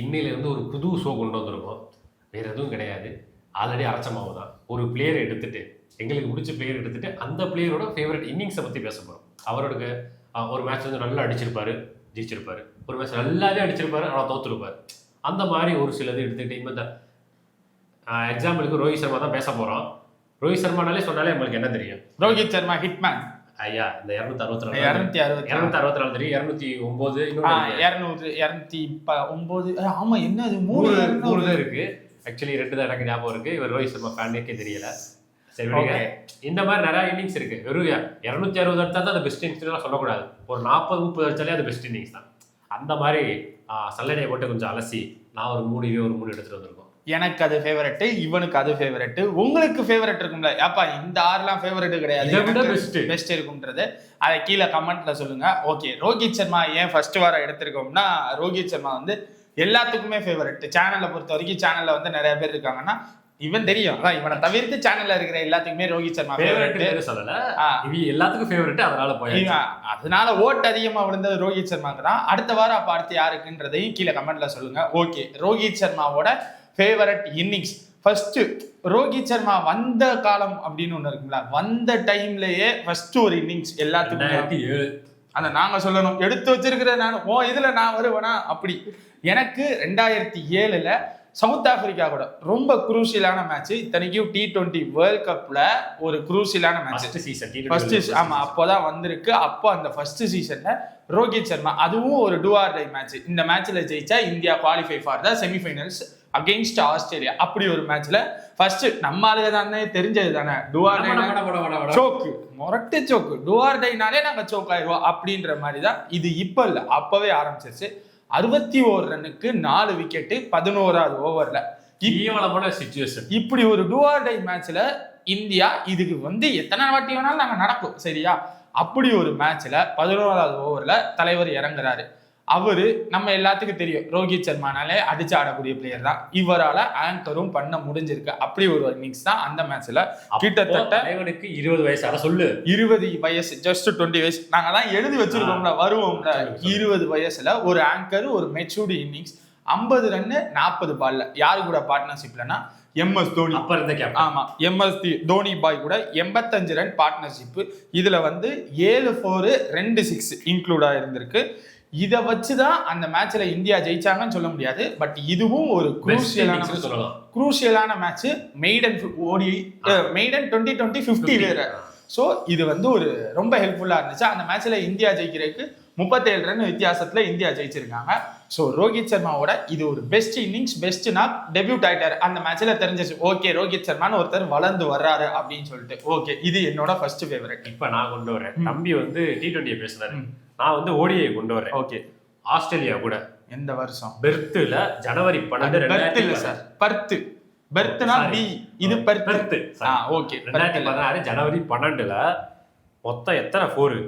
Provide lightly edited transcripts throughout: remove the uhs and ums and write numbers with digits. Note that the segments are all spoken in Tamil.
இன்னையிலேருந்து ஒரு புது ஷோ கொண்டு வந்திருக்கோம். வேறு எதுவும் கிடையாது. ஆல்ரெடி அரைச்ச மாவு தான். ஒரு பிளேயரை எடுத்துட்டு, எங்களுக்கு பிடிச்ச பிளேயர் எடுத்துட்டு, அந்த பிளேயரோட ஃபேவரட் இன்னிங்ஸை பற்றி பேச போகிறோம். அவரோட ஒரு மேட்ச் வந்து நல்லா அடிச்சிருப்பாரு, ஜெயிச்சிருப்பாரு. ஒரு மேட்ச் நல்லாவே அடிச்சிருப்பாரு, ஆனால் தோத்துருப்பாரு. அந்த மாதிரி ஒரு சிலது எடுத்துக்கிட்டு இப்போ இந்த எக்ஸாம்பிளுக்கு ரோஹித் சர்மா தான் பேச போகிறோம். ரோஹித் சர்மானாலே சொன்னாலே நம்மளுக்கு என்ன தெரியும்? ரோஹித் சர்மா ஹிட்மேன். ஐயா இந்த 264 தெரியும், 209 209. ஆமா, என்ன அது 3 தான் இருக்கு. ஆக்சுவலி 2 தான் எனக்கு ஞாபகம் இருக்கு. இவர் ரோஹித் சர்மா ஃபேனுக்கே தெரியல. சரி, இந்த மாதிரி நிறைய இன்னிங்ஸ் இருக்கு. வெறும் 260 அடிச்சா தான் அது பெஸ்ட் இன்னிங்ஸ் சொல்லக்கூடாது. ஒரு 40-30 அடிச்சாலே அது பெஸ்ட் இன்னிங்ஸ் தான். அந்த மாதிரி சல்லடையை போட்டு கொஞ்சம் அலசி நான் ஒரு 3 எடுத்துட்டு வந்திருக்கோம். எனக்கு அது ஃபேவரட், இவனுக்கு அது ஃபேவரட், உங்களுக்கு ஃபேவரட் இருக்கும்ல. அப்பா இந்த ஆறுலாம் ஃபேவரட் கிடையாது, பெஸ்ட் இருக்கும்ன்றது அதை கீழே கமெண்ட்ல சொல்லுங்க. ஓகே, ரோஹித் சர்மா ஏன் ஃபர்ஸ்ட் வாரம் எடுத்திருக்கோம்னா, ரோஹித் சர்மா வந்து எல்லாத்துக்குமே ஃபேவரட். சேனலை பொறுத்த வரைக்கும் சேனல்ல வந்து நிறைய பேர் இருக்காங்கன்னா இவன் தெரியும், அதான் இவனை தவிர்த்து சேனல்ல இருக்கிற எல்லாத்துக்குமே ரோஹித் சர்மா ஃபேவரட் சொல்லல. இது எல்லாத்துக்கும் ஃபேவரட், அதனால போய் அதனால ஓட்டு அதிகமா விழுந்தது ரோஹித் சர்மாக்கு தான். அடுத்த வாரம் அப்ப அடுத்து யாருக்குன்றதையும் கீழே கமெண்ட்ல சொல்லுங்க. ஓகே, ரோஹித் சர்மாவோட favourite innings first. Rohit Sharma வந்த காலம் அப்படின்னு ஒண்ணு இருக்குங்களா, வந்த டைம்லயே ஃபர்ஸ்ட் ஒரு இன்னிங்ஸ் எல்லாத்துக்கும் அந்த நாங்க சொல்லணும் எடுத்து வச்சிருக்கிற நான் இதுல நான் வருவேனா அப்படி. எனக்கு 2007 சவுத் ஆப்பிரிக்கா கூட ரொம்ப குரூசியலான மேட்ச். இத்தனைக்கும் T20 வேர்ல்ட் கப்ல ஒரு குரூசியலான மேட்ச். ஆமா, அப்போதான் வந்திருக்கு. அப்போ அந்த ஃபர்ஸ்ட் சீசன்ல ரோஹித் சர்மா, அதுவும் ஒரு டூ ஆர் டை மேட்ச். இந்த மேட்ச்ல ஜெயிச்சா India qualify for the semi-finals against Australia. அப்படி ஒரு மேட்ச்ல ஃபர்ஸ்ட் நம்ம ஆளுங்க தானே தெரிஞ்சது தானே, டூ ஆர் டை சோக்கு, மொரட்டு சோக்கு, டூ ஆர் டைனாலே நாங்க சோக் ஆயிடுவோம் அப்படின்ற மாதிரி தான். இது இப்ப இல்ல, அப்பவே ஆரம்பிச்சிருச்சு. 61 ரன்னுக்கு 4 விக்கெட்டு 11வது ஓவர்ல. இப்படி ஒரு டூ ஆர் டை மேட்ச்ல இந்தியா இதுக்கு வந்து எத்தனை வாட்டி வேணாலும் நாங்க நடக்கும் சரியா. அப்படி ஒரு மேட்ச்ல 11வது ஓவர்ல தலைவர் இறங்குறாரு. அவரு நம்ம எல்லாத்துக்கும் தெரியும், ரோஹித் சர்மானாலே அடிச்சு ஆடக்கூடிய பிளேயர் தான். இவரால ஆங்கரும் பண்ண முடிஞ்சிருக்கு. அப்படி ஒரு இன்னிங்ஸ் தான் அந்த மேட்ச்ல. கிட்டத்தட்ட 20 வயசு, அத சொல்லு 20 வயசு, ஜஸ்ட் 20 வயசு. நாங்க தான் எழுதி வச்சிருக்கோம்ல, வருவோம்ல. 20 வயசுல ஒரு ஆங்கர், ஒரு மெச்சூர்டு இன்னிங்ஸ். 50 ரன் 40 பால்ல. யாரு கூட பார்ட்னர்ஷிப்லனா MS தோனி. ஆமா, MS தோனி பாய் கூட 85 ரன் பார்ட்னர்ஷிப். இதுல வந்து 7 4 2 6 இன்க்ளூடா இருந்திருக்கு. இதை வச்சுதான் அந்த மேட்ச்ல இந்தியா ஜெயிச்சாங்கன்னு சொல்ல முடியாது. பட் இதுவும் ஒரு குரூசியலான மேட்ச். மெய்டன் 2020 50 வேற. ஸோ இது வந்து ஒரு ரொம்ப ஹெல்ப்ஃபுல்லா இருந்துச்சு. அந்த மேட்ச்ல இந்தியா ஜெயிக்கிறதுக்கு 37 ரன் வித்தியாசத்துல இந்தியா ஜெயிச்சிருக்காங்க. ஸோ ரோஹித் சர்மாவோட இது ஒரு best innings, best knock. Debut ஆயிட்டாரு அந்த மேட்ச்ல, தெரிஞ்சிச்சு ஓகே ரோஹித் சர்மான்னு ஒருத்தர் வளர்ந்து வர்றாரு அப்படின்னு சொல்லிட்டு. ஓகே, இது என்னோட ஃபர்ஸ்ட் ஃபேவரட். இப்ப நான் கொண்டு வரேன். தம்பி வந்து T20 பேசுறாரு, நான் வந்து ODI கொண்டு வரேன். ஓகே, ஆஸ்திரேலியா கூட எந்த வருஷம்? பெர்த்ல ஜனவரி 12 இல்ல சார், பர்த் பெர்த்னா பி, இது பெர்த். ஓகே, 2016 ஜனவரி 12ல மொத்தம் எத்தனை 4?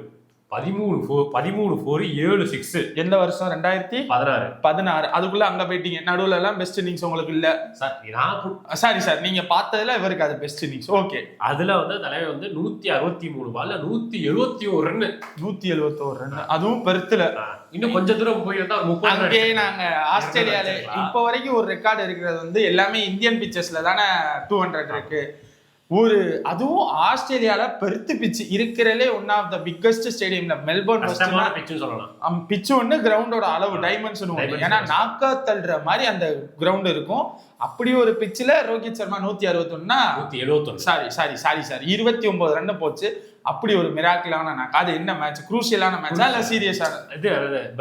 13 4 7 6. எந்த வருஷம்? 2016. அதுக்குள்ள அங்க போயிட்டீங்க. நடுவுல எல்லாம் பெஸ்ட் இன்னிங்ஸ் உங்களுக்கு இல்ல சாரி சார், நீங்க பார்த்ததுல இவருக்கு அது பெஸ்ட் இன்னிங்ஸ். ஓகே, அதுல வந்து தலைவர் வந்து 163 பால்ல 171 ரன். 171 ரன், அதுவும் பெர்த்ல. இன்னும் கொஞ்சம் தூரம் போயிருந்தா 30. அங்கே நாங்க ஆஸ்திரேலியால இப்ப வரைக்கும் ஒரு ரெக்கார்டு இருக்கிறது வந்து எல்லாமே இந்தியன் பிச்சர்ஸ்ல தானே 200 இருக்கு. ஒரு அதுவும் ஆஸ்திரேலியால பெருத்து பிச் இருக்கிறதுலே ஒன் ஆஃப் த பிக்கஸ்ட் ஸ்டேடியம்ல. மெல்போர்ன் பிச்சு ஒண்ணு, கிரவுண்டோட அளவு டைமென்ஷன் ஒண்ணு. ஏன்னா நாக்கா தள்ளுற மாதிரி அந்த கிரவுண்ட் இருக்கும். அப்படி ஒரு பிச்சில் ரோஹித் சர்மா 161 சாரி 29 ரன் போச்சு. அப்படி ஒரு மிராக்கிளான நாக்கு. அது என்ன மேட்ச்? குரூசியலான மேட்சா இல்ல சீரியஸான? இது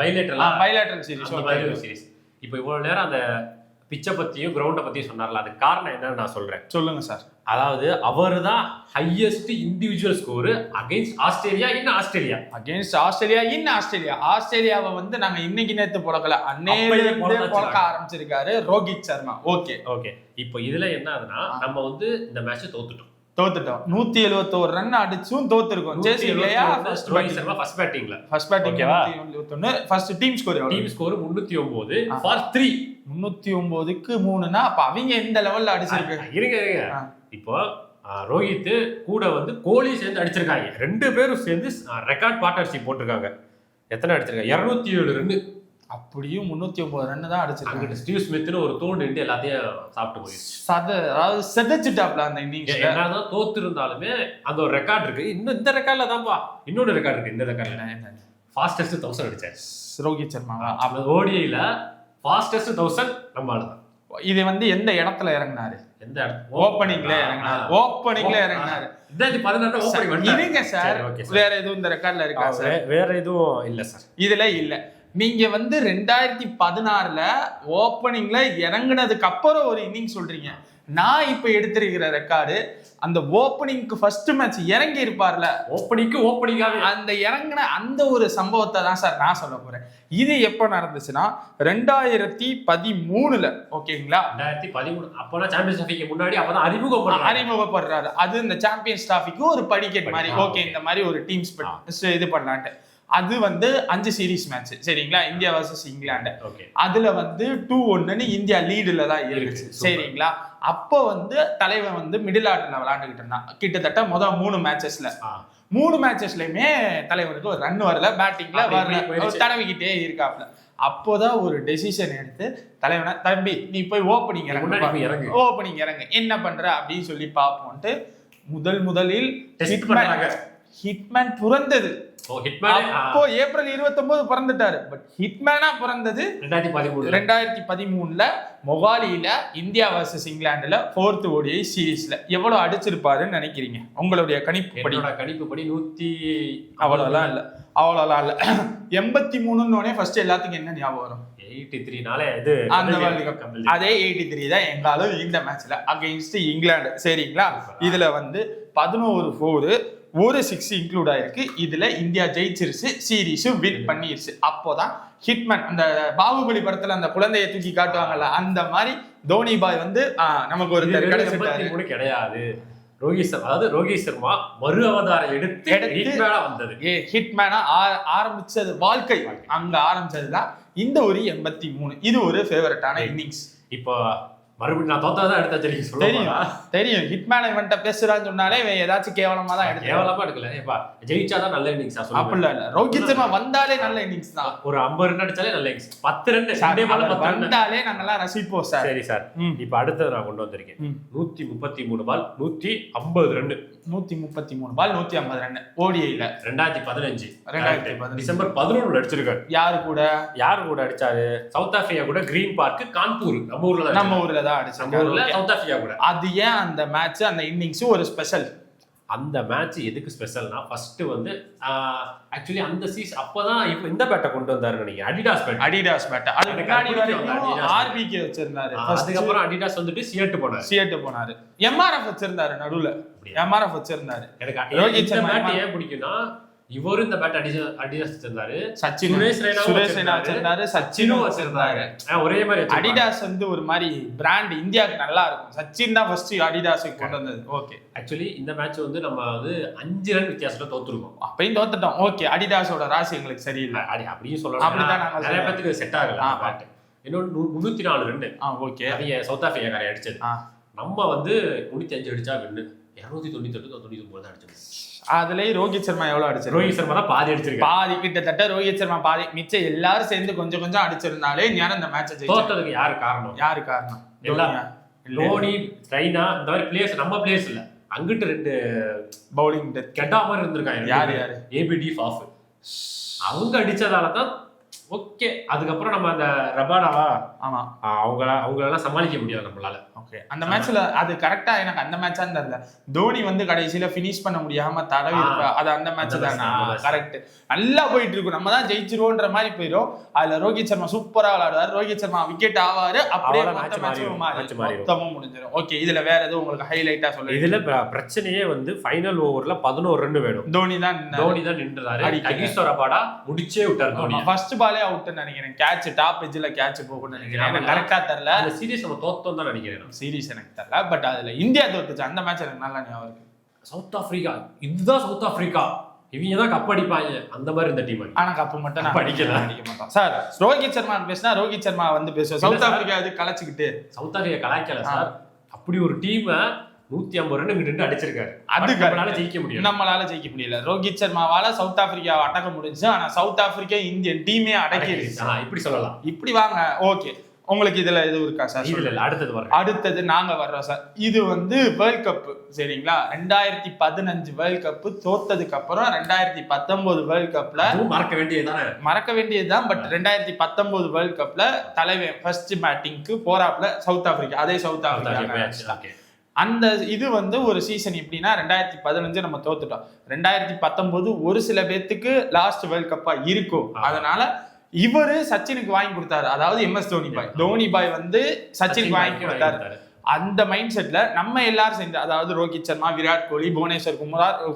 பைலேட்டரல் சீரிஸ். இப்போ இவ்வளவு நேரம் அந்த பிச்சை பத்தியும் கிரவுண்டை பத்தியும் சொன்னார்ல, அது காரணம் என்னன்னு நான் சொல்றேன். சொல்லுங்க சார். அதாவது அவர் தான் highest individual score against Australia in Australia. ஆஸ்திரேலியாவை வந்து நாங்க இன்னைக்கு நேத்து புழக்கல, அன்னையில புழக்க ஆரம்பிச்சிருக்காரு ரோஹித் சர்மா. ஓகே, இப்போ இதுல என்ன ஆகுதுன்னா, நம்ம வந்து இந்த மேட்சை தோத்துட்டோம். 171 ரன் அடிச்சும் தோத்துருக்கோம். First batting 171. First team score 309 for 3. 309க்கு 3னா அப்ப அவங்க எந்த லெவல்ல அடிச்சிருக்காங்க? இருங்க, இப்போ ரோஹித் கூட வந்து கோலி சேர்ந்து அடிச்சிருக்காங்க. 2 பேரும் சேர்ந்து ரெக்கார்ட் பார்ட்னர்ஷிப் போட்டிருக்காங்க. எத்தனை அடிச்சிருக்காங்க? 207 ரன். அப்படியும் 309 ரன் தான் அடிச்சிருக்காங்க. அங்கிட்டு ஸ்டீவ் ஸ்மித்னு ஒரு தூண் நின்று எல்லாத்தையும் சாப்பிட்டு போயிடுச்சு. அதாவது செதச்சிட்டாப்ல அந்த இன்னிங்ஸ். என்னதான் தோத்து இருந்தாலுமே அந்த ஒரு ரெக்கார்ட் இருக்கு. இன்னும் இந்த ரெக்கார்ட்ல தான்ப்பா இன்னொரு ரெக்கார்ட் இருக்கு. இந்த ரெக்கார்ட்ல ஃபாஸ்டஸ்ட் 1000 அடிச்சாரு ரோஹித் சர்மாவா. ஓடிஐல ஃபாஸ்டஸ்ட் 1000 நம்ம ஆளுதான். இது வந்து எந்த இடத்துல இறங்கினாரு? எந்த இடத்துல? ஓப்பனிங்ல இறங்கினாரு. ஓப்பனிங்ல இறங்கினாரு. 2016 ஓப்பனிங் இருங்க சார், வேற எதுவும் இந்த ரெக்கார்ட்ல இருக்கா சார்? வேற எதுவும் இல்ல சார், இதுல இல்ல. நீங்க வந்து 2016ல ஓப்பனிங்ல இறங்குனதுக்கு அப்புறம் ஒரு இன்னிங் சொல்றீங்க. நான் இப்ப எடுத்திருக்கிற ரெக்கார்டு அந்த ஓப்பனிங்க்கு ஃபர்ஸ்ட் மேட்ச் இறங்கி இருப்பார்ல, ஓப்பனிங்காவே அந்த இறங்கின அந்த ஒரு சம்பவத்தை தான் சார் நான் சொல்ல போறேன். இது எப்ப நடந்துச்சுன்னா 2013ல. ஓகேங்களா? 2013 அப்போலாம் சாம்பியன்ஸ் ட்ராஃபிக்கு முன்னாடி அப்பதான் அறிமுகப்படுறாரு. அது இந்த சாம்பியன்ஸ் ட்ராஃபிக்கு ஒரு படிக்கட் மாதிரி. ஓகே, இந்த மாதிரி ஒரு டீம்ஸ் இது பண்ணலான்ட்டு. அது வந்து 5 சீரீஸ் மேட்ச் சரிங்களா, இந்தியா வர்சஸ் இங்கிலாந்து. அதுல வந்து 2-1 இந்தியா லீடுல தான் இருந்துச்சு சரிங்களா. அப்போ வந்து தலைவன் வந்து மிடில் ஆர்டர்ல விளையாண்டுகிட்டு இருந்தான். கிட்டத்தட்ட முதல் 3 மேட்சஸ்ல 3 மேட்சஸ்லயுமே தலைவனுக்கு ஒரு ரன் வரல, பேட்டிங்ல வரல, தடவிக்கிட்டே இருக்காப்ல. அப்போதான் ஒரு டெசிஷன் எடுத்து தலைவனை, தம்பி நீ போய் ஓப்பனிங் இறங்கு, என்ன பண்ற அப்படின்னு சொல்லி பார்ப்போம்ட்டு முதலில் ஹிட்மேன் பிறந்தது. அப்போ ஏப்ரல் 29 பிறந்துட்டாரு. பட் ஹிட்மேனா பிறந்தது 2013ல மொகாலியில இந்தியா வர்சஸ் இங்கிலாந்துல 4th ODI சீரீஸ்ல. எவ்வளவு அடிச்சிருப்பாருன்னு நினைக்கிறீங்க? உங்களுடைய கணிப்புப்படி? கணிப்புப்படி 100 அவ்வளவுலாம் இல்ல 83ன்னு ஃபர்ஸ்ட் எல்லாத்துக்கும் என்ன ஞாபகம் வரும்? 83னால இது அந்த வேர்ல்ட் கப். அதே 83 தான் எங்காலும் இந்த மேட்ச்ல அகைன்ஸ்ட் இங்கிலாந்து சரிங்களா. இதுல வந்து 11 4 ஒரு 6 இன்க்ளூட் ஆயிருக்கு. இதுல இந்தியா ஜெயிச்சிருச்சு, சீரீஸும் வின் பண்ணிருச்சு. அப்போதான் ஹிட்மேன், அந்த பாகுபலி படத்துல அந்த குழந்தையை தூக்கி காட்டுவாங்கல்ல, அந்த மாதிரி தோனி பாய் வந்து நமக்கு ஒரு கிடையாது. ரோஹித் சர்மா மறு அவதாரம் எடுத்து வந்தது. ஹிட்மேனா ஆரம்பிச்சது, வாழ்க்கை அங்க ஆரம்பிச்சதுதான் இந்த ஒரு 83. இது ஒரு ஃபேவரட்டான இன்னிங்ஸ். இப்போ மறுபடியும் நான் தோத்தாதான் எடுத்தா தெரியும். ஹிட்மேன் இவன்ட்ட பேசுறான்னு சொன்னாலே ஏதாச்சும் கேவலமா தான் கேவலமா எடுக்கல. ஜெயிச்சாதான் நல்ல இன்னிங்ஸ் அப்படிலாம் இல்ல. ரோஹித் சர்மா வந்தாலே நல்ல இன்னிங்ஸ் தான். ஒரு 50 ரன் அடிச்சாலே நல்ல இன்னிங்ஸ். 10 ரன் வந்தாலே நாங்கெல்லாம் ரசிப்போம் சார். சரி சார், இப்ப அடுத்தது நான் கொண்டு வந்திருக்கேன். 133 பால் 150 ரன். 133 பால் 150 ரன் ஓடிஐல 2015 டிசம்பர் 11 அடிச்சிருக்காரு. யாரு கூட அடிச்சாரு? சவுத் ஆப்பிரிக்கா கூட, கிரீன் பார்க், கான்பூர், நம்ம ஊர்ல தான் அடிச்சாரு. சவுத் ஆப்பிரிக்கா கூட. அது ஏன் அந்த மேட்ச், அந்த இன்னிங்ஸ் ஒரு ஸ்பெஷல்? அந்த மேட்ச் எதுக்கு ஸ்பெஷல்னா, ஃபர்ஸ்ட் வந்து ஆக்சுவலி அந்த சீஸ் அப்பதான் இப்போ இந்த பேட்டை கொண்டு வந்தாரு நினைக்கிறேன், அடிடாஸ் பேட். அது முன்னாடி வரைக்கும் ஆர்பிகே வச்சிருந்தாரு. அதுக்கப்புறம் அடிடாஸ் வந்துட்டு சியட் போனாரு. எம்ஆர்எஃப் வச்சிருந்தாரு, நடுவுல எம்ஆர்எஃப் வச்சிருந்தாரு. எனக்கு ரோஹித் சர்மா ஏன் பிடிக்கும்னா, இவரும் இந்த பேட் அடிடாஸ் வச்சிருந்தாரு, சுரேஷ் ரெய்னா வச்சிருந்தாரு, சச்சினும் வச்சிருந்தாரு. ஒரே மாதிரி அடிடாஸ் வந்து ஒரு மாதிரி பிராண்ட் இந்தியாவுக்கு நல்லா இருக்கும். சச்சின் தான் ஃபர்ஸ்ட் அடிடாஸுக்கு கொண்டு வந்தது. ஓகே, ஆக்சுவலி இந்த மேட்ச் வந்து நம்ம வந்து 5 ரன் வித்தியாசத்துல தோத்துருக்கோம். அப்பயும் தோத்துட்டோம். ஓகே, அடிடாஸோட ராசி எங்களுக்கு சரியில்லை அப்படியும் சொல்லலாம். அப்படிதான் நாங்க நிறைய பேருக்கு செட் ஆகல பேட். இன்னொரு 304 ரன். ஓகே, அது சவுத் ஆப்பிரிக்கா அடிச்சது. நம்ம வந்து 305 அடிச்சா வின்னு. 298 99 தான் அடிச்சது. அதுலயே ரோஹித் சர்மா எவ்வளவு அடிச்சாரு? ரோஹித் சர்மா தான் பாதி அடிச்சிருக்காரு. பாதி, கிட்டத்தட்ட ரோஹித் சர்மா பாதி. மிச்சம் எல்லாரும் சேர்ந்து கொஞ்சம் கொஞ்சம் அடிச்சிருந்தாலே ஞான இந்த மேட்சை தோத்ததுக்கு யாரு காரணம்? தோனி, ரெய்னா, இந்த மாதிரி பிளேயர்ஸ், நம்ம பிளேயர்ஸ் இல்ல, அங்கிட்டு 2 பவுலிங் கெட்டா மாதிரி இருந்திருக்காங்க. யாரு? ABD Faf. அவங்க அடிச்சதால தான் ஓகே. அதுக்கப்புறம் நம்ம அந்த ரபாடாவா, ஆமா, அவங்களெல்லாம் சமாளிக்க முடியாது நம்மளால. ஓகே, அந்த மேட்ச்ல அது கரெக்டா எனக்கு அந்த மேட்சா தெரியல. தோனி வந்து கடைசியில பினிஷ் பண்ண முடியாம தடவி இருப்பா. அது அந்த மேட்ச் தான் கரெக்ட். நல்லா போயிட்டு இருக்கும், நம்ம தான் ஜெயிச்சிருவோன்ற மாதிரி போயிடும். அதுல ரோஹித் சர்மா சூப்பரா விளையாடுவாரு. ரோஹித் சர்மா விக்கெட் ஆவாரு, அப்படியே மொத்தமும் முடிஞ்சிடும். ஓகே, இதுல வேற எதுவும் உங்களுக்கு ஹைலைட்டா சொல்லுங்க? இதுல பிரச்சனையே வந்து ஃபைனல் ஓவர்ல 11 ரன் வேணும். தோனி தான் நின்றாரு. அகிஸ்டோ ரபாடா முடிச்சே விட்டாரு. தோனி ஃபர்ஸ்ட் பாலே அவுட்னு நினைக்கிறேன். கேட்ச் டாப் எட்ஜ்ல கேட்ச் போகும்னு நினைக்கிறேன். கரெக்டா தெரியல. அந்த சீரிஸ் நம்ம தோத்தோம் தான் நினைக்கிறேன். சீரிஸ் எனக்கு தெரியல, பட் அதுல இந்தியா தோத்துச்சு. அந்த மேட்ச் எனக்கு நல்லா ஞாபகம் இருக்கு. சவுத் ஆப்பிரிக்கா, இதுதான் சவுத் ஆப்பிரிக்கா, இவங்க தான் கப் அடிப்பாங்க அந்த மாதிரி இந்த டீம். ஆனா கப்பு மட்டும் நான் அடிக்க மாட்டோம் சார். ரோஹித் சர்மா பேசினா ரோஹித் சர்மா வந்து பேசுவோம். சவுத் ஆப்பிரிக்கா இது கலைச்சுக்கிட்டு. சவுத் ஆப்பிரிக்கா கலாய்க்கல சார். அப்படி ஒரு டீமை 150 ரன் இங்கிட்டு அடிச்சிருக்காரு. அது நம்மளால ஜெயிக்க முடியும். நம்மளால ஜெயிக்க முடியல. ரோஹித் சர்மாவால சவுத் ஆப்பிரிக்காவை அடக்க முடிஞ்சு. ஆனா சவுத் ஆப்பிரிக்கா இந்தியன் டீமே அடக்கிடுச்சு. இப்படி சொல்லலாம். இப்படி வாங்க. ஓகே, உங்களுக்கு இதுல இது இருக்கா சார்? அடுத்தது நாங்க வர்றோம் சார். இது வேர்ல்ட் கப் சரிங்களா? 2015 வேர்ல்ட் கப் தோத்ததுக்கு அப்புறம் 2019 வேர்ல்ட் கப்ல மறக்க வேண்டியதுதான். பட் 2019 வேர்ல்ட் கப்ல தலைவன் ஃபர்ஸ்ட் பேட்டிங்க்கு போறாப்ல சவுத் ஆப்பிரிக்கா. அதே சவுத் ஆப்பிரிக்கா. அந்த இது ஒரு சீசன் எப்படின்னா 2015 நம்ம தோத்துட்டோம். 2019 ஒரு சில பேத்துக்கு லாஸ்ட் வேர்ல்ட் கப்பா இருக்கும். அதனால இவரு சச்சினுக்கு வாங்கி கொடுத்தாரு. அதாவது MS தோனி பாய் சச்சினுக்கு வாங்கி கொடுத்தாரு. அந்த மைண்ட் செட்ல நம்ம எல்லாரும் சேர்ந்து, அதாவது ரோஹித் சர்மா, விராட் கோலி, புவனேஸ்வர்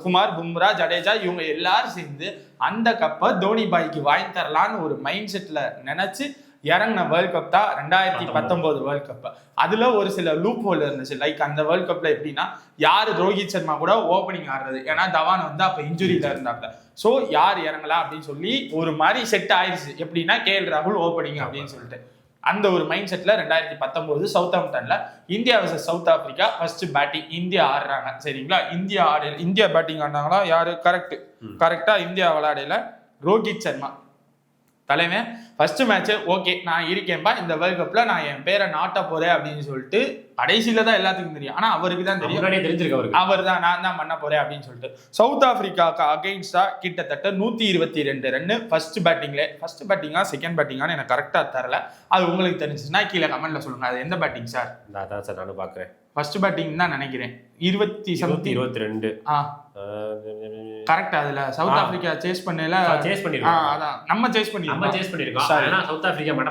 குமார், பும்ரா, ஜடேஜா இவங்க எல்லாரும் சேர்ந்து அந்த கப்பை தோனி பாய்க்கு வாங்கி தரலான்னு ஒரு மைண்ட் செட்ல நினைச்சு இறங்கின வேர்ல்ட் கப் தான் 2019 வேர்ல்ட் கப். அதுல ஒரு சில லூப் ஹோல் இருந்துச்சு. லைக் அந்த வேர்ல்ட் கப்ல எப்படின்னா யாரு ரோஹித் சர்மா கூட ஓப்பனிங் ஆடுறது, ஏன்னா தவான் அப்ப இன்ஜுரியில இருந்தாங்க. சோ யார் இறங்கலாம் அப்படின்னு சொல்லி ஒரு மாதிரி செட் ஆயிடுச்சு. எப்படின்னா KL ராகுல் ஓப்பனிங் அப்படின்னு சொல்லிட்டு அந்த ஒரு மைண்ட் செட்ல 2019 சவுத் ஆம்டன்ல India versus South Africa first batting India ஆடுறாங்க சரிங்களா? இந்தியா பேட்டிங் ஆடினாங்களா? யாரு? கரெக்டா இந்தியா விளையாடையில ரோஹித் சர்மா தலைவன் ஃபர்ஸ்ட் மேட்ச் ஓகே நான் இருக்கேன்பா இந்த வேர்ல்ட் கப்ல, நான் என் பேரை நாட்ட போறேன் அப்படின்னு சொல்லிட்டு கடைசியில தான் எல்லாத்துக்கும் தெரியும். ஆனா அவருக்கு தான் தெரியும், அவர் தான் நான் தான் பண்ண போறேன் அப்படின்னு சொல்லிட்டு சவுத் ஆப்பிரிக்காவுக்கு அகைன்ஸ்டா கிட்டத்தட்ட 122 ரன் ஃபர்ஸ்ட் பேட்டிங்கா செகண்ட் பேட்டிங்கான்னு எனக்கு கரெக்டா தரல. அது உங்களுக்கு தெரிஞ்சுச்சுன்னா கீழே கமெண்ட்ல சொல்லுங்க. அது எந்த பேட்டிங் சார்? அதான் சார் நானும் பாக்குறேன். ஃபர்ஸ்ட் பேட்டிங் தான் நினைக்கிறேன். 22 கரெக்ட். அதுல சவுத் ஆப்பிரிக்கா சேஸ் பண்ணிருக்கோம். அதான் நம்ம சேஸ் பண்ணிருக்கோம். ஆனா சவுத் ஆப்பிரிக்கா மட்ட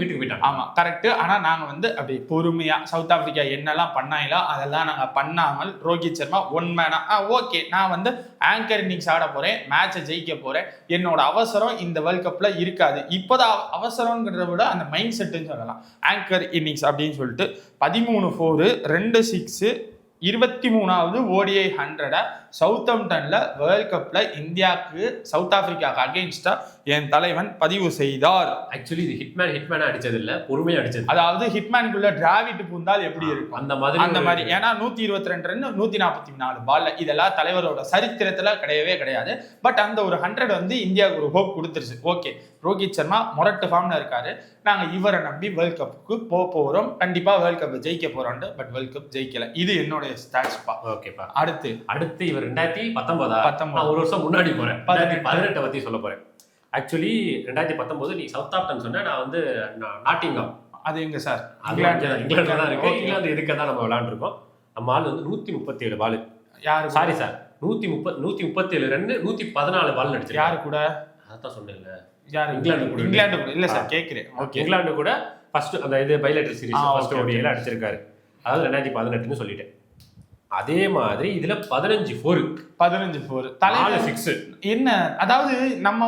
வீட்டுக்கு போயிட்டாங்க. ஆமா கரெக்ட். ஆனா நாங்க அப்படி பொறுமையா சவுத் ஆப்பிரிக்கா என்னெல்லாம் பண்ணாங்களோ அதெல்லாம் நாங்க பண்ணாமல் ரோஹித் சர்மா ஒன் மேனா ஓகே நான் ஆங்கர் இன்னிங்ஸ் ஆட போறேன், மேட்சை ஜெயிக்க போறேன், என்னோட அவசரம் இந்த வேர்ல்ட் கப்ல இருக்காது. இப்போதான் அவசரம்ங்கிறத விட அந்த மைண்ட் செட்டுன்னு சொல்லலாம். ஆங்கர் இன்னிங்ஸ் அப்படின்னு சொல்லிட்டு 13 4 2 6 23வது ODI 100 சவுத் ஆம்டன்ல வேர்ல்ட் கப்ல இந்தியாவுக்கு சவுத் ஆப்பிரிக்காவுக்கு அகைன்ஸ்டா என் தலைவன் பதிவு செய்தார். ஆக்சுவலி இது ஹிட்மேன் அடிச்சது இல்ல, பொறுமையா அடிச்சது. அதாவது ஹிட்மேனுக்குள்ள டிராவிட் பூந்தால் எப்படி இருக்கும் அந்த மாதிரி. ஏன்னா 122 ரன் 144 பால்ல இதெல்லாம் தலைவரோட சரித்திரத்துல கிடையவே கிடையாது. பட் அந்த ஒரு 100 இந்தியாவுக்கு ஒரு ஹோப் கொடுத்துருச்சு. ஓகே ரோஹித் சர்மா மொரட்டு ஃபார்ம்ல இருக்காரு, நாங்க இவரை நம்பி வேர்ல்ட் கப்புக்கு போறோம், கண்டிப்பா வேர்ல்ட் கப் ஜெயிக்க போறோம். பட் வேர்ல்ட் கப் ஜெயிக்கல. இது என்னோட ஸ்டாட்ஸ்பா. ஓகேப்பா. அடுத்து இவர் 2019 ஒரு வருஷம் முன்னாடி போறேன். 2018 பத்தி சொல்ல போறேன். ஆக்சுவலி 2019 நீ சவுத் ஆப்டன் சொன்ன, நான் நாட்டிங்காம். அது எங்க சார்? இங்கிலாந்து தான் இருக்கு. இங்கிலாந்து இருக்கதான் நம்ம விளையாண்டுருக்கோம். நம்ம ஆள் 137 பால். யாரு? சாரி சார், 137 ரன் 114 பால் நடிச்சு. யாரு கூட? அதான் சொன்னேன்ல. யாரு? இங்கிலாந்து கூட இல்ல சார் கேக்குறேன். ஓகே இங்கிலாந்து கூட ஃபர்ஸ்ட் அந்த இது பைலேட்டரல் சீரிஸ் ஃபர்ஸ்ட் ODIல அடிச்சிருக்காரு. அதாவது 2018ன்னு சொல்லிட்டேன். அதே மாதிரி இதுல 15 4 4 6 என்ன, அதாவது நம்ம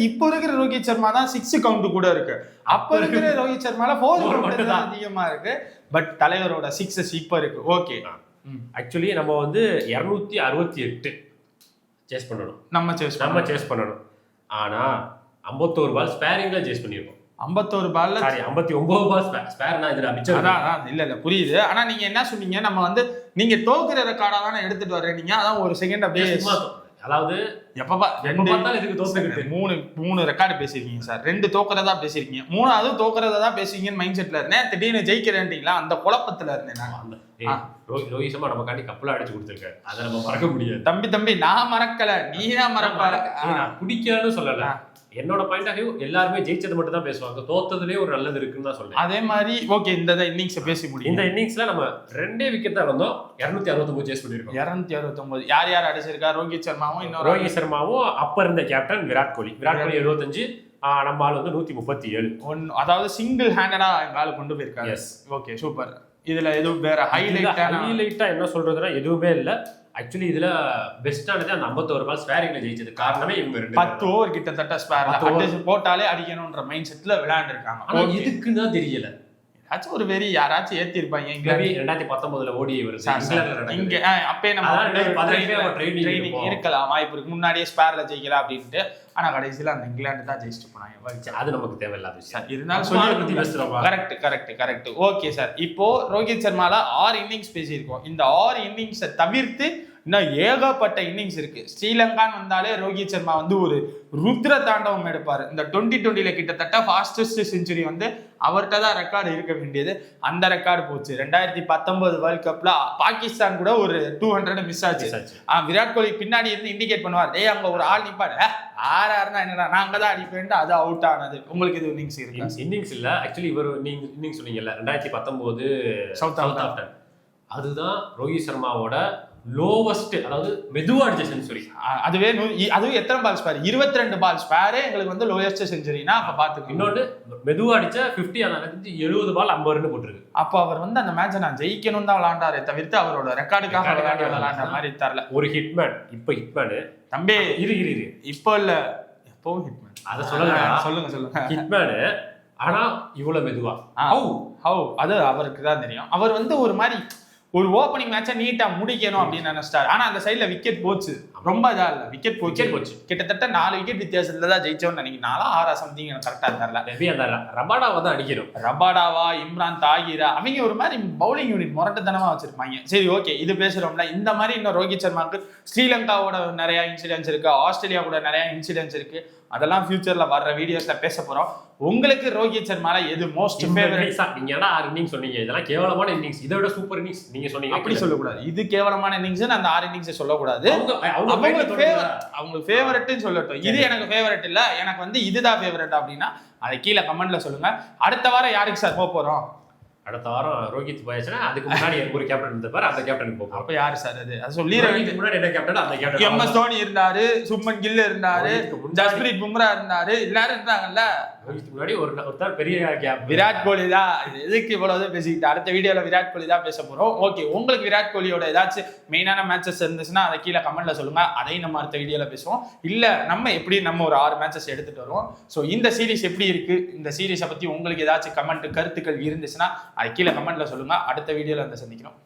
இப்போ இருக்கிற ரோஹித் சர்மா தான் 6 கவுண்ட் கூட இருக்கு. அப்ப இருக்கிற ரோஹித் சர்மால 4 மட்டும் தான் அதிகமா இருக்கு. பட் தலைவரோட 6 இப்ப இருக்கு. ஓகே ஆக்சுவலி நம்ம 268 சேஸ் பண்ணணும். நம்ம சேஸ் பண்ணணும். ஆனா 51 பால் ஸ்பேரிங்ல சேஸ் பண்ணிருக்கோம். 51 பால்ல சாரி 59 பால் ஸ்பேர்னா இதுல மிச்சம். அதான் இல்ல புரியுது. ஆனா நீங்க என்ன சொன்னீங்க, நம்ம நீங்க தோக்குற ரெக்கார்டா தானே எடுத்துட்டு வர்றீங்க. அதான் ஒரு செகண்ட் அப்படியே, அதாவது எப்ப பார்த்தாலும் இதுக்கு தோத்துக்கிட்டு 3 ரெக்கார்டு பேசிருக்கீங்க சார். 2 தோக்குறதா பேசிருக்கீங்க, 3வது தோக்குறதா பேசுவீங்கன்னு மைண்ட் செட்ல இருந்தேன். திடீர்னு ஜெயிக்கிறேன்ட்டீங்களா, அந்த குழப்பத்துல இருந்தேன். ரோஹித் சர்மா நம்ம காண்டி கப்பலா அடிச்சு கொடுத்துருக்காரு. அதை நம்ம மறக்க முடியாது. தம்பி நான் மறக்கல, நீ தான் மறப்பாரு. நான் பிடிக்கலன்னு சொல்லல. என்னோட பாயிண்ட் ஆஃப் வியூ எல்லாருமே ஜெயிச்சது மட்டும் தான் பேசுவாங்க, தோத்ததுலயே ஒரு நல்லது இருக்குன்னு தான் சொல்றேன். அதே மாதிரி ஓகே இந்த இன்னிங்ஸ் பேசி முடியும். இந்த இன்னிங்ஸ்ல நம்ம 2 விக்கெட் தான் வந்தோம். 269 சேஸ் பண்ணிருக்கோம். 269 யார் அடிச்சிருக்கா? ரோஹித் சர்மாவும் அப்ப இருந்த கேப்டன் விராட் கோலி 75, நம்ம ஆள் 137. அதாவது சிங்கிள் ஹேண்டடா எங்க ஆளு கொண்டு போயிருக்காங்க. S okay super. இதுல எதுவும் வேற ஹைலைட்டா என்ன சொல்றதுன்னா எதுவுமே இல்ல. ஆக்சுவலி இதுல பெஸ்டானது அந்த 51 பால் ஸ்பேரிங்ல ஜெயிச்சது. காரணமே இவங்க 10 ஓவர் கிட்டத்தட்ட ஸ்பேர்ல போட்டாலே அடிக்கணும்ன்ற மைண்ட் செட்ல விளையாண்டு இருக்காங்க. ஆனா எதுக்குன்னு தெரியல. ஆச்சும் ஒரு வெறி யாராச்சும் ஏத்திருப்பாங்க. மேபி 2019 ஓடிஐ வருது இங்கிலாந்துல இங்க அப்பயே நம்ம ட்ரைனிங் இருக்கலாம், வாய்ப்பு இருக்கு, முன்னாடியே ஸ்பேர்ல ஜெயிக்கலாம் அப்படின்ட்டு. ஆனா கடைசியில அந்த இங்கிலாந்து தான் ஜெயிச்சுட்டு போனாங்க. அது நமக்கு தேவையில்லாத விஷயம். இருந்தாலும் கரெக்ட். ஓகே சார், இப்போ ரோஹித் சர்மால 6 இன்னிங்ஸ் பேசியிருக்கோம். இந்த 6 இன்னிங்ஸை தவிர்த்து இன்னும் ஏகப்பட்ட இன்னிங்ஸ் இருக்கு. ஸ்ரீலங்கான்னு வந்தாலே ரோஹித் சர்மா வந்து ஒரு ருத்ர தாண்டவம் எடுப்பாரு. இந்த 2020 கிட்டத்தட்ட ஃபாஸ்டஸ்ட் செஞ்சுரி வந்து அவர்கிட்ட தான் ரெக்கார்டு இருக்க வேண்டியது. அந்த ரெக்கார்டு போச்சு. 2019 வேர்ல்ட் கப்ல பாகிஸ்தான் கூட ஒரு 200 மிஸ் ஆச்சு. விராட் கோலி பின்னாடி இருந்து இண்டிகேட் பண்ணுவார், டேய் அங்க ஒரு ஆள் நிப்பாடு, ஆறாருன்னா என்னடா நான் அங்கதான் அடிப்பேன், அது அவுட் ஆனது. உங்களுக்கு இது இன்னிங்ஸ் இருக்கு? இன்னிங்ஸ் இல்ல, ஆக்சுவலி இவர் இன்னிங்ஸ் சொன்னீங்கல்ல 2019 சவுத் ஆப்டன், அதுதான் ரோஹித் சர்மாவோட லோவஸ்ட், அதாவது மெதுவா அடிச்ச செஞ்சுரி. அதுவும் எத்தனை பால் ஸ்பேர்? 22 பால் ஸ்பேரே எங்களுக்கு வந்து லோயஸ்ட் செஞ்சுரினா அப்ப பாத்துக்கோங்க. இன்னொன்று மெதுவா அடிச்ச 50, அதாவது 70 பால் 50 ரன் போட்டுருக்கு. அப்ப அவர் வந்து அந்த மேட்சை நான் ஜெயிக்கணும் தான் விளையாண்டாரே தவிர்த்து அவரோட ரெக்கார்டுக்காக விளையாண்ட மாதிரி தரல. ஒரு ஹிட்மேன், இப்ப ஹிட்மேனு தம்பி இரு இப்போ இல்ல, எப்பவும் ஹிட்மேன். அதை சொல்லுங்க ஹிட்மேனு. ஆனா இவ்வளவு மெதுவா ஹவு அது அவருக்கு தான் தெரியும். அவர் வந்து ஒரு மாதிரி ஒரு ஓப்பனிங் மேட்சை நீட்டா முடிக்கணும் அப்படின்னு நினைச்சிட்டாரு. ஆனா அந்த சைட்ல விக்கெட் போச்சு, ரொம்ப இதா இல்ல, விக்கெட் போச்சு. கிட்டத்தட்ட 4 விக்கெட் வித்தியாசத்துல தான் ஜெயிச்சோன்னு நினைக்கிறேன். 4 6 சம்திங் எனக்கு கரெக்டா தெரியல. மேபி அந்த ரபாடாவை தான் அடிக்கணும். ரபாடாவா, இம்ரான் தாகிரா, அவங்க ஒரு மாதிரி பவுலிங் யூனிட் முரட்டுத்தனமா வச்சிருப்பாங்க. சரி ஓகே, இது பேசுறோம்ல. இந்த மாதிரி இன்னும் ரோஹித் சர்மாவுக்கு ஸ்ரீலங்காவோட நிறைய இன்சிடென்ட்ஸ் இருக்கு, ஆஸ்திரேலியா கூட நிறைய இன்சிடென்ட்ஸ் இருக்கு. அதெல்லாம் ஃபியூச்சர்ல வர்ற வீடியோஸ்ல பேச போறோம். உங்களுக்கு ரோஹித் சர்மால எது மோஸ்ட் ஃபேவரட்? நீங்க எல்லாம் 6 இன்னிங்ஸ் சொன்னீங்க, இதெல்லாம் கேவலமான இன்னிங்ஸ், இதை விட சூப்பர் இன்னிங்ஸ் நீங்க சொன்னீங்க. அப்படி சொல்லக்கூடாது, இது கேவலமான இன்னிங்ஸ் அந்த 6 இன்னிங்ஸ் சொல்லக்கூடாது. அவங்களுக்கு ஃபேவரட்னு சொல்லட்டும். இது எனக்கு ஃபேவரட் இல்ல, எனக்கு வந்து இதுதான் ஃபேவரட் அப்படின்னா அதை கீழே கமெண்ட்ல சொல்லுங்க. அடுத்த வாரம் யாருக்கு சார் போறோம்? அடுத்த வாரம் ரோஹித் போயாச்சுன்னா அதுக்கு முன்னாடி ஒரு கேப்டன் இருந்தப்பாரு, அந்த கேப்டனுக்கு போகும். அப்ப யாரு சார் அது? அது சொல்லிடுறதுக்கு முன்னாடி என்ன கேப்டன், அந்த கேப்டன். எம்எஸ் தோனி இருந்தாரு, சுப்மன் கில் இருந்தாரு, ஜஸ்பிரீத் பும்ரா இருந்தாரு, எல்லாரும் இருந்தாங்கல்ல. ரோஹித் முன்னாடி ஒருத்தர் பெரிய கேப் விராட் கோலி தான். எதுக்கு இவ்வளவு பேசிக்கிட்டு? அடுத்த வீடியோல விராட் கோலி தான் பேச போறோம். ஓகே, உங்களுக்கு விராட் கோலியோட ஏதாச்சும் மெயினான மேட்சஸ் இருந்துச்சுன்னா அதை கீழே கமெண்ட்ல சொல்லுங்க, அதையும் நம்ம அடுத்த வீடியோல பேசுவோம். இல்ல நம்ம எப்படி நம்ம ஒரு 6 மேட்சஸ் எடுத்துட்டு வருவோம். ஸோ இந்த சீரீஸ் எப்படி இருக்கு, இந்த சீரீஸை பத்தி உங்களுக்கு ஏதாச்சும் கருத்துக்கள் இருந்துச்சுன்னா அதை கீழே கமெண்ட்ல சொல்லுங்க. அடுத்த வீடியோல வந்து சந்திக்கிறோம்.